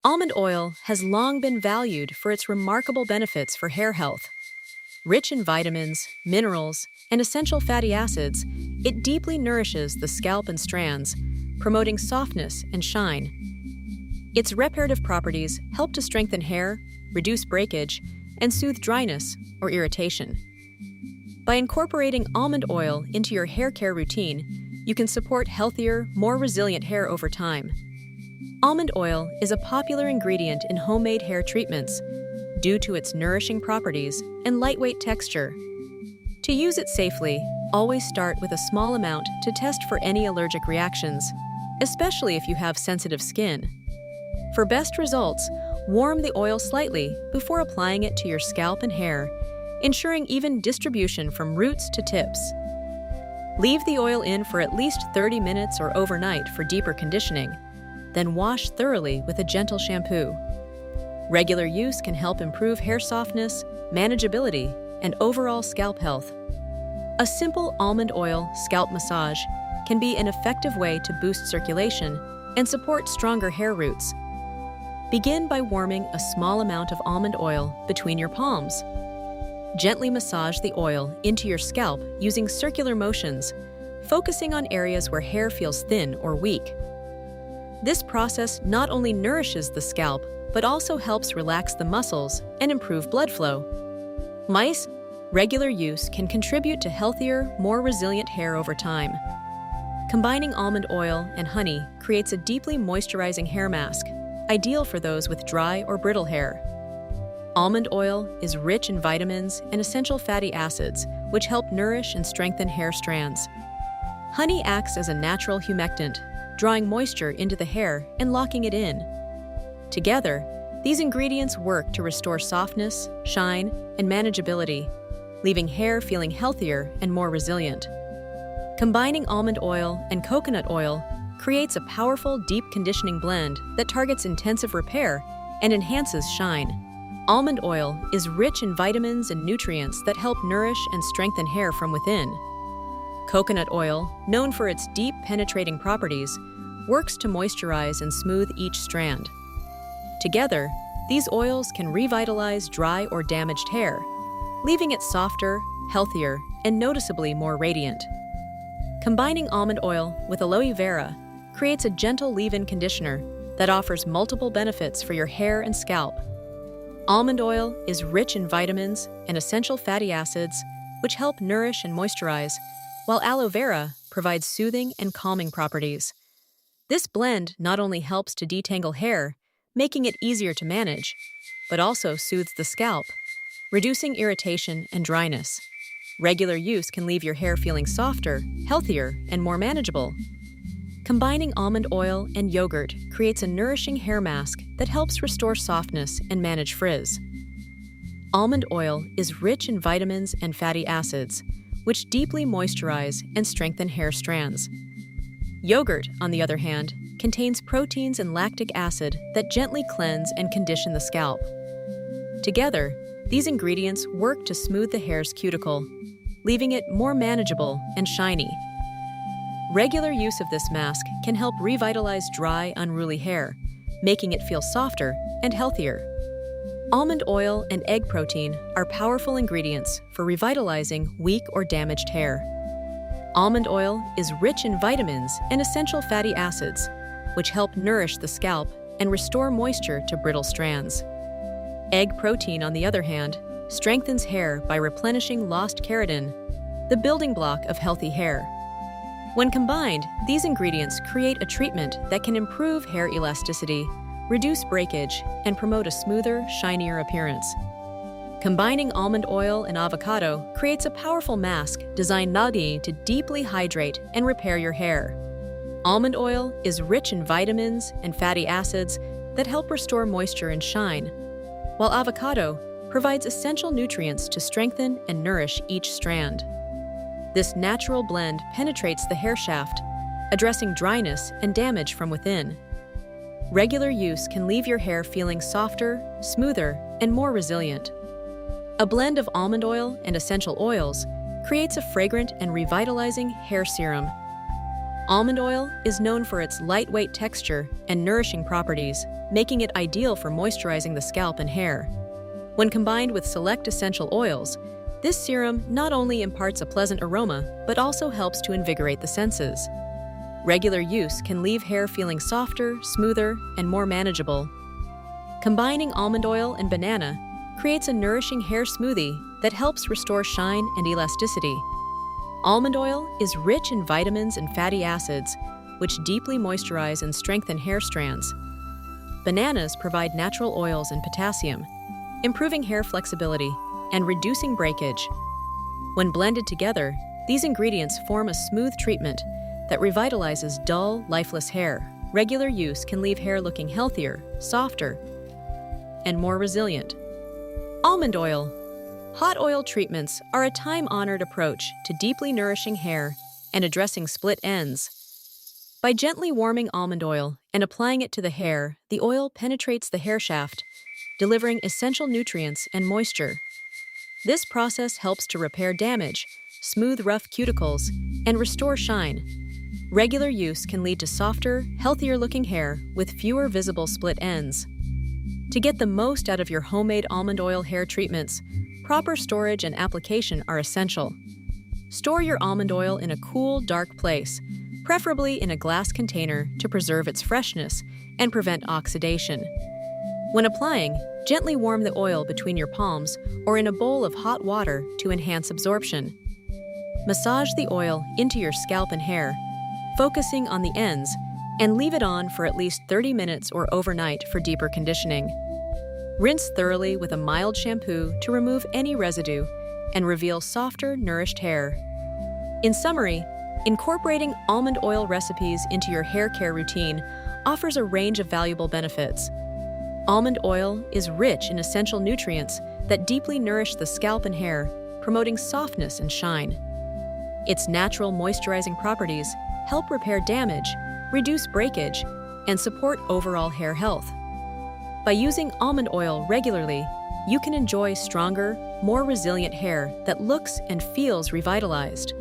Almond oil has long been valued for its remarkable benefits for hair health. Rich in vitamins, minerals, and essential fatty acids, it deeply nourishes the scalp and strands, promoting softness and shine. Its reparative properties help to strengthen hair, reduce breakage, and soothe dryness or irritation. By incorporating almond oil into your hair care routine, you can support healthier, more resilient hair over time. Almond oil is a popular ingredient in homemade hair treatments due to its nourishing properties and lightweight texture. To use it safely, always start with a small amount to test for any allergic reactions, especially if you have sensitive skin. For best results, warm the oil slightly before applying it to your scalp and hair, ensuring even distribution from roots to tips. Leave the oil in for at least 30 minutes or overnight for deeper conditioning, then wash thoroughly with a gentle shampoo. Regular use can help improve hair softness, manageability, and overall scalp health. A simple almond oil scalp massage can be an effective way to boost circulation and support stronger hair roots. Begin by warming a small amount of almond oil between your palms. Gently massage the oil into your scalp using circular motions, focusing on areas where hair feels thin or weak. This process not only nourishes the scalp, but also helps relax the muscles and improve blood flow. Regular use can contribute to healthier, more resilient hair over time. Combining almond oil and honey creates a deeply moisturizing hair mask, ideal for those with dry or brittle hair. Almond oil is rich in vitamins and essential fatty acids, which help nourish and strengthen hair strands. Honey acts as a natural humectant, drawing moisture into the hair and locking it in. Together, these ingredients work to restore softness, shine, and manageability, leaving hair feeling healthier and more resilient. Combining almond oil and coconut oil creates a powerful, deep conditioning blend that targets intensive repair and enhances shine. Almond oil is rich in vitamins and nutrients that help nourish and strengthen hair from within. Coconut oil, known for its deep penetrating properties, works to moisturize and smooth each strand. Together, these oils can revitalize dry or damaged hair, leaving it softer, healthier, and noticeably more radiant. Combining almond oil with aloe vera creates a gentle leave-in conditioner that offers multiple benefits for your hair and scalp. Almond oil is rich in vitamins and essential fatty acids, which help nourish and moisturize, while aloe vera provides soothing and calming properties. This blend not only helps to detangle hair, making it easier to manage, but also soothes the scalp, reducing irritation and dryness. Regular use can leave your hair feeling softer, healthier, and more manageable. Combining almond oil and yogurt creates a nourishing hair mask that helps restore softness and manage frizz. Almond oil is rich in vitamins and fatty acids, which deeply moisturize and strengthen hair strands. Yogurt, on the other hand, contains proteins and lactic acid that gently cleanse and condition the scalp. Together, these ingredients work to smooth the hair's cuticle, leaving it more manageable and shiny. Regular use of this mask can help revitalize dry, unruly hair, making it feel softer and healthier. Almond oil and egg protein are powerful ingredients for revitalizing weak or damaged hair. Almond oil is rich in vitamins and essential fatty acids, which help nourish the scalp and restore moisture to brittle strands. Egg protein, on the other hand, strengthens hair by replenishing lost keratin, the building block of healthy hair. When combined, these ingredients create a treatment that can improve hair elasticity, reduce breakage, and promote a smoother, shinier appearance. Combining almond oil and avocado creates a powerful mask designed to deeply hydrate and repair your hair. Almond oil is rich in vitamins and fatty acids that help restore moisture and shine, while avocado provides essential nutrients to strengthen and nourish each strand. This natural blend penetrates the hair shaft, addressing dryness and damage from within. Regular use can leave your hair feeling softer, smoother, and more resilient. A blend of almond oil and essential oils creates a fragrant and revitalizing hair serum. Almond oil is known for its lightweight texture and nourishing properties, making it ideal for moisturizing the scalp and hair. When combined with select essential oils, this serum not only imparts a pleasant aroma, but also helps to invigorate the senses. Regular use can leave hair feeling softer, smoother, and more manageable. Combining almond oil and banana creates a nourishing hair smoothie that helps restore shine and elasticity. Almond oil is rich in vitamins and fatty acids, which deeply moisturize and strengthen hair strands. Bananas provide natural oils and potassium, improving hair flexibility and reducing breakage. When blended together, these ingredients form a smooth treatment that revitalizes dull, lifeless hair. Regular use can leave hair looking healthier, softer, and more resilient. Almond oil. Hot oil treatments are a time-honored approach to deeply nourishing hair and addressing split ends. By gently warming almond oil and applying it to the hair, the oil penetrates the hair shaft, delivering essential nutrients and moisture. This process helps to repair damage, smooth rough cuticles, and restore shine. Regular use can lead to softer, healthier-looking hair with fewer visible split ends. To get the most out of your homemade almond oil hair treatments, proper storage and application are essential. Store your almond oil in a cool, dark place, preferably in a glass container to preserve its freshness and prevent oxidation. When applying, gently warm the oil between your palms or in a bowl of hot water to enhance absorption. Massage the oil into your scalp and hair, focusing on the ends, and leave it on for at least 30 minutes or overnight for deeper conditioning. Rinse thoroughly with a mild shampoo to remove any residue and reveal softer, nourished hair. In summary, incorporating almond oil recipes into your hair care routine offers a range of valuable benefits. Almond oil is rich in essential nutrients that deeply nourish the scalp and hair, promoting softness and shine. Its natural moisturizing properties help repair damage, reduce breakage, and support overall hair health. By using almond oil regularly, you can enjoy stronger, more resilient hair that looks and feels revitalized.